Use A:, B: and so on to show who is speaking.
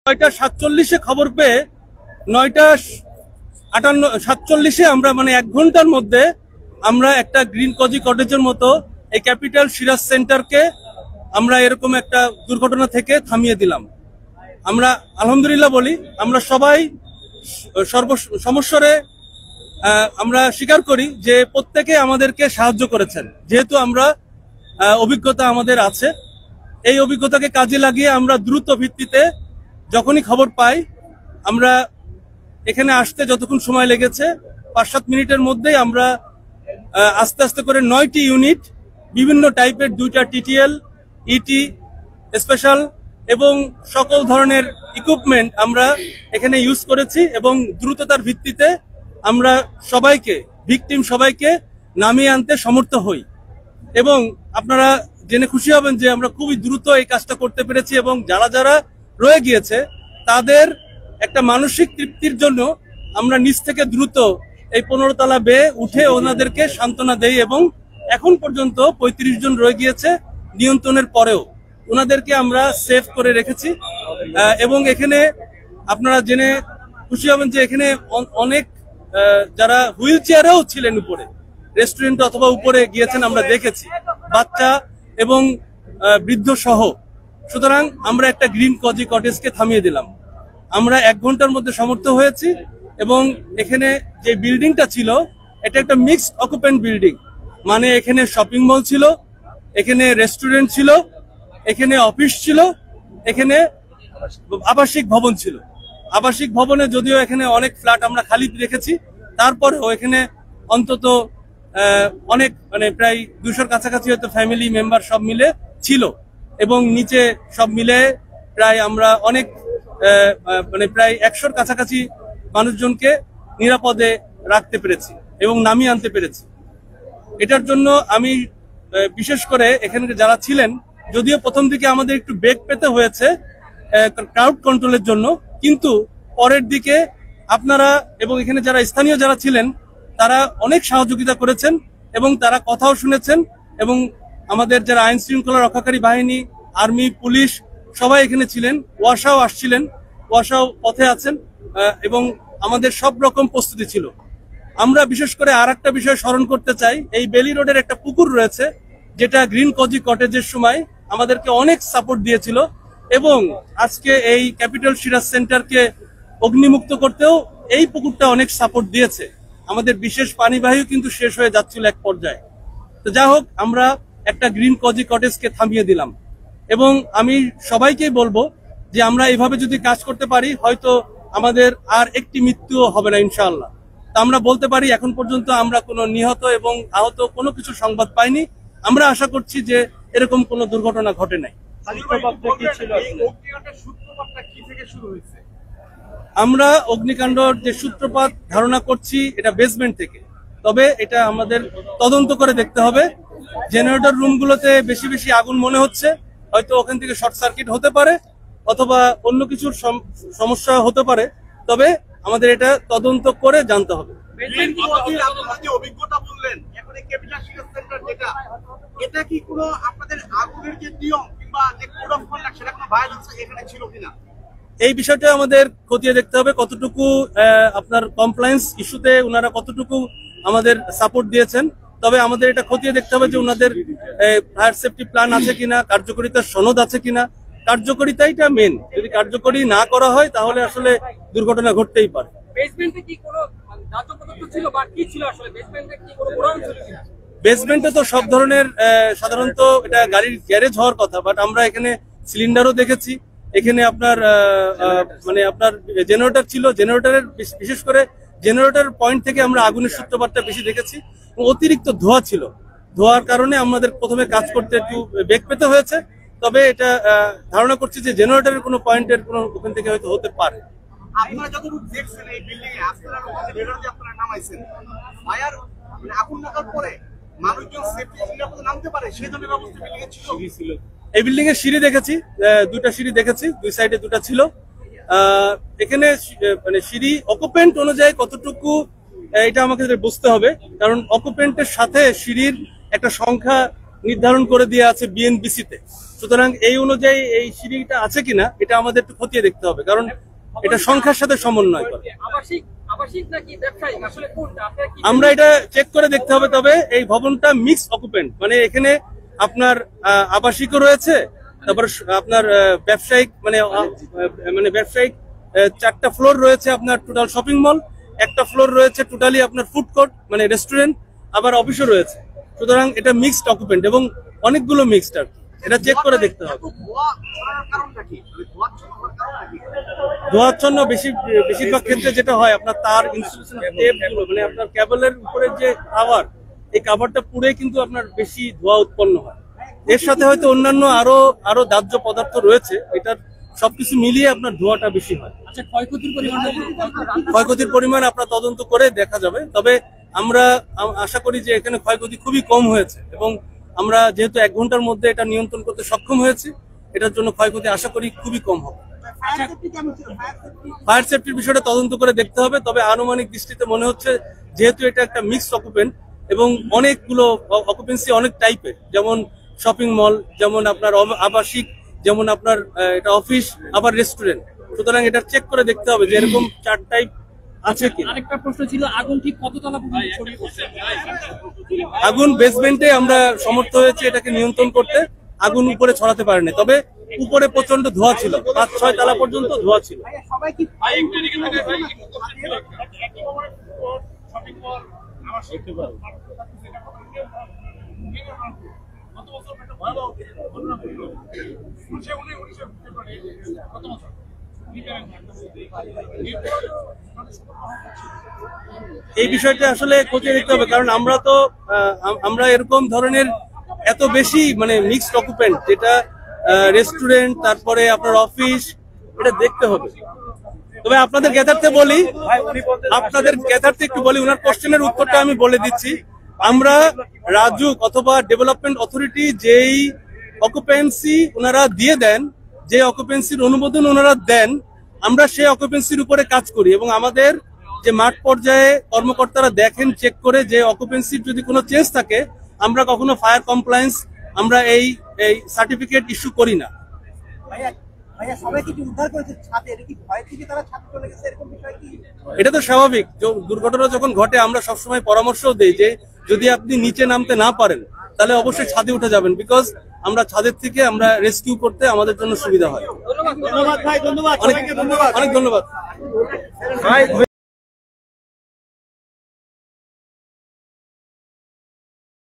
A: 9:47 খবর পেয়ে 9:57 আমরা মানে 1 ঘন্টার মধ্যে আমরা একটা গ্রিন কজি কটেজের মতো এই ক্যাপিটাল সিরাজ সেন্টারকে আমরা এরকম একটা দুর্ঘটনা থেকে থামিয়ে দিলাম। আমরা আলহামদুলিল্লাহ বলি, আমরা সবাই সমস্যারে আমরা স্বীকার করি যে প্রত্যেকে আমাদেরকে সাহায্য করেছেন, যেহেতু আমরা অভিজ্ঞতা আমাদের আছে। এই অভিজ্ঞতাকে কাজে লাগিয়ে আমরা দ্রুত ভিত্তিতে যখনই খবর পাই, আমরা এখানে আসতে যতক্ষণ সময় লেগেছে 5-7 মিনিটের মধ্যেই আমরা আস্তে আস্তে করে 9টি ইউনিট বিভিন্ন টাইপের 2টা টিটিএল, ইটি, স্পেশাল এবং সকল ধরনের ইকুইপমেন্ট আমরা এখানে ইউজ করেছি এবং দ্রুততার ভিত্তিতে আমরা ভিকটিম সবাইকে নামিয়ে আনতে সমর্থ হই। এবং আপনারা জেনে খুশি হবেন যে আমরা খুবই দ্রুত এই কাজটা করতে পেরেছি এবং যারা যারা রয়ে গিয়েছে তাদের একটা মানসিক তৃপ্তির জন্য আমরা নিচ থেকে দ্রুত এই 15 তলা বেয়ে উঠে ওনাদেরকে সান্ত্বনা দেই এবং এখন পর্যন্ত 35 জন রয়ে গিয়েছে নিয়ন্ত্রণের পরেও ওনাদেরকে আমরা সেভ করে রেখেছি। এবং এখানে আপনারা জেনে খুশি হবেন যে এখানে অনেক যারা হুইল চেয়ারেও ছিলেন উপরে, রেস্টুরেন্ট অথবা উপরে গিয়েছেন আমরা দেখেছি, বাচ্চা এবং বৃদ্ধ সহ। সুতরাং আমরা একটা গ্রিন কজি কটেজকে থামিয়ে দিলাম। আমরা 1 ঘন্টার মধ্যে সমর্থ হয়েছি এবং এখানে যে বিল্ডিংটা ছিল এটা একটা মিক্সড অকুপেন্ট বিল্ডিং, মানে এখানে শপিং মল ছিল, এখানে রেস্টুরেন্ট ছিল, এখানে অফিস ছিল, এখানে আবাসিক ভবন ছিল। আবাসিক ভবনে যদিও এখানে অনেক ফ্ল্যাট আমরা খালি রেখেছি, তারপরেও এখানে অন্তত অনেক মানে প্রায় 200-র কাছাকাছি হয়তো ফ্যামিলি মেম্বার সব মিলে ছিল এবং নিচে সব মিলে প্রায় আমরা অনেক মানে প্রায় 100-র কাছাকাছি মানুষজনকে নিরাপদে রাখতে পেরেছি এবং নামিয়ে আনতে পেরেছি। এটার জন্য আমি বিশেষ করে এখানে যারা ছিলেন, যদিও প্রথম দিকে আমাদের একটু বেগ পেতে হয়েছে ক্রাউড কন্ট্রোলের জন্য, কিন্তু পরের দিকে আপনারা এবং এখানে যারা স্থানীয় যারা ছিলেন তারা অনেক সহযোগিতা করেছেন এবং তারা কথাও শুনেছেন এবং আমাদের যারা আইন শৃঙ্খলা রক্ষাকারী বাহিনী, আর্মি, পুলিশ সবাই এখানে ছিলেন। ওয়াসাও আসছিলেন, ওয়াসাও পথে আছেন এবং আমাদের সব রকম প্রস্তুতি ছিল। আমরা বিশেষ করে আর একটা বিষয় স্মরণ করতে চাই, এই বেলি রোডের একটা পুকুর রয়েছে যেটা গ্রিন কজি কটেজের সময় আমাদেরকে অনেক সাপোর্ট দিয়েছিল এবং আজকে এই ক্যাপিটাল সিরাজ সেন্টারকে অগ্নিমুক্ত করতেও এই পুকুরটা অনেক সাপোর্ট দিয়েছে। আমাদের বিশেষ পানিবাহী কিন্তু শেষ হয়ে যাচ্ছিল এক পর্যায়ে। তো যা হোক, আমরা একটা গ্রিন কজি কটেজকে থামিয়ে দিলাম এবং আমি সবাইকেই বলবো যে আমরা এইভাবে যদি কাজ করতে পারি হয়তো আমাদের আর একটি মৃত্যুও হবে না ইনশাআল্লাহ। তা আমরা বলতে পারি এখন পর্যন্ত আমরা কোনো নিহত এবং আহত কোনো কিছু সংবাদ পাইনি। আমরা আশা করছি যে এরকম কোনো দুর্ঘটনা ঘটে নাই। আমরা অগ্নিকাণ্ডর যে সূত্রপাত ধারণা করছি এটা বেসমেন্ট থেকে, তবে এটা আমাদের তদন্ত করে দেখতে হবে। জেনারেটর রুমগুলোতে বেশি বেশি আগুন মনে হচ্ছে, হয়তো ওখান থেকে শর্ট সার্কিট হতে পারে অথবা অন্য কিছুর সমস্যা হতে পারে, তবে আমাদের এটা তদন্ত করে জানতে হবে।
B: অভিজ্ঞতা বললেন এখন এই ক্যাপিটাল সিরাজ সেন্টার যেটা, এটা কি কোনো আপনাদের আগুনের যে নিয়ম কিংবা যে কোড অফ কন্ডাক্ট সেটা কোনো ভায়োলেন্স এখানে ছিল কিনা,
A: এই বিষয়টা আমাদের খতিয়ে দেখতে হবে। কতটুকু আপনার কমপ্লায়েন্স ইস্যুতে ওনারা কতটুকু আমাদের সাপোর্ট দিয়েছেন, তবে আমাদের এটা খতিয়ে দেখতে হবে যে ওনাদের ফায়ার সেফটি প্ল্যান আছে কিনা, কার্যকরিতার সনদ আছে কিনা। কার্যকরিতাইটা মেন, যদি কার্যকরী না করা হয় তাহলে আসলে দুর্ঘটনা ঘটতেই পারে। বেসমেন্টে তো সব ধরনের সাধারণত এটা গাড়ির গ্যারেজ হওয়ার কথা, বাট আমরা এখানে সিলিন্ডারও দেখেছি, এখানে আপনার মানে আপনার জেনারেটর ছিল, জেনারেটরের বিশেষ করে জেনারেটর পয়েন্ট থেকে আমরা আগুনের সূত্রপাতটা বেশি দেখেছি। অতিরিক্ত ধোঁয়া ছিল, ধোঁয়ার কারণে আমাদের প্রথমে কাজ করতে একটু বেগ পেতে হয়েছে, তবে এটা ধারণা করছি যে জেনারেটরের কোনো পয়েন্টের কোনো ওখান থেকে হয়তো হতে পারে।
B: আপনারা যতটুকু দেখছেন এই বিল্ডিং এ আপনারা লেডার দিয়ে আপনারা নামাইছেন, ফায়ার মানে আগুন লাগার পরে মানুষজন সেফটি নিরাপদে নামতে পারে সেই ধরনের ব্যবস্থা বিল্ডিং এ ছিল।
A: এই বিল্ডিং এর সিঁড়ি দেখেছি, 2টা সিঁড়ি দেখেছি, 2 সাইডে 2টা ছিল। এখানে মানে সিঁড়ি অকুপেন্ট অনুযায়ী কতটুকু এটা আমাকে বুঝতে হবে, কারণ অকুপেন্টের সাথে সিঁড়ির একটা সংখ্যা নির্ধারণ করে দেওয়া আছে বিএনবিসি তে। সুতরাং এই অনুযায়ী এই সিঁড়িটা আছে কিনা এটা আমাদের একটু খতিয়ে দেখতে হবে, কারণ এটা সংখ্যার সাথে সমন্বয় করে। আমরা এটা চেক করে দেখতে হবে। তবে এই ভবনটা মিক্স অকুপেন্ট, মানে এখানে আপনার আবাসিকও রয়েছে, তারপর আপনার ব্যবসায়িক মানে ব্যবসায়িক 4টা ফ্লোর রয়েছে, আপনার টোটাল শপিং মল, একটা ফ্লোর রয়েছে টোটালি আপনার ফুড কোর্ট মানে রেস্টুরেন্ট, আবার অফিসও রয়েছে। সুতরাং এটা মিক্সড অকুপেন্ট এবং অনেকগুলো মিক্সড আর এটা চেক করে দেখতে হবে। ধোঁয়াচ্ছন্ন বেশিরভাগ ক্ষেত্রে যেটা হয় আপনার তার ইনস্টলেশন টেপগুলো মানে আপনার কেবলের উপরে যে কাভার, এই কাভারটা পুড়ে কিন্তু আপনার বেশি ধোঁয়া উৎপন্ন হয়। এর সাথে হয়তো অন্যান্য আরো দাহ্য পদার্থ রয়েছে, এটার সবকিছু মিলিয়ে আপনার ধোঁয়াটা বেশি হয়।
C: আচ্ছা,
A: ক্ষয়ক্ষতির পরিমাণ আপনার তদন্ত করে দেখা যাবে। তবে আমরা আশা করি যে এখানে ক্ষয়ক্ষতি খুবই কম হয়েছে এবং আমরা যেহেতু 1 ঘন্টার মধ্যে এটা নিয়ন্ত্রণ করতে সক্ষম হয়েছি, এটার জন্য ক্ষয়ক্ষতি আশা করি খুবই কম হবে। ফায়ার সেফটির বিষয়টা তদন্ত করে দেখতে হবে। তবে আনুমানিক দৃষ্টিতে মনে হচ্ছে যেহেতু এটা একটা মিক্সড অকুপেন্ট এবং অনেকগুলো অকুপেন্সি অনেক টাইপের, যেমন শপিং মল, যেমন আপনার আবাসিক, যেমন আপনার এটা অফিস, আবার রেস্টুরেন্ট, সুতরাং এটা চেক করে দেখতে হবে যে এরকম 4 টাইপ আছে কি।
C: আরেকটা প্রশ্ন ছিল, আগুন ঠিক কততলা পর্যন্ত ছড়িয়ে পড়ছে?
A: আগুন বেসমেন্টে আমরা সমর্থ হয়েছে এটাকে নিয়ন্ত্রণ করতে, আগুন উপরে ছড়াতে পারেনি। তবে উপরে প্রচন্ড ধোঁয়া ছিল, 5-6 তলা পর্যন্ত ধোঁয়া ছিল। এই বিষয়টা আসলে খতিয়ে দেখতে হবে, কারণ আমরা এরকম ধরনের এত বেশি মানে মিক্সড অকুপেন্ট, যেটা রেস্টুরেন্ট, তারপরে আপনার অফিস, এটা দেখতে হবে। তবে আপনাদের জ্ঞাতার্থে একটু বলি, ওনার কোশ্চেনের উত্তরটা আমি বলে দিচ্ছি। আমরা রাজুক অথবা ডেভেলপমেন্ট অথরিটি যেই অকুপেন্সি ওনারা দিয়ে দেন, যে অকুপেন্সির অনুমোদন ওনারা দেন, আমরা সেই অকুপেন্সির উপরে কাজ করি এবং আমাদের যে মাঠ পর্যায়ে কর্মকর্তারা দেখেন, চেক করে যে অকুপেন্সির যদি কোনো চেঞ্জ থাকে, আমরা কখনো ফায়ার কমপ্লায়েন্স আমরা এই সার্টিফিকেট ইস্যু করি না। এটা তো স্বাভাবিক, দুর্ঘটনা যখন ঘটে আমরা সবসময় পরামর্শ দেই যে যদি আপনি নিচে নামতে না পারেন তাহলে অবশ্যই ছাদে উঠে যাবেন, বিকজ আমরা ছাদের থেকে আমরা রেস্কিউ করতে আমাদের জন্য সুবিধা হয়।
C: ধন্যবাদ ভাই, ধন্যবাদ,
A: অনেক ধন্যবাদ।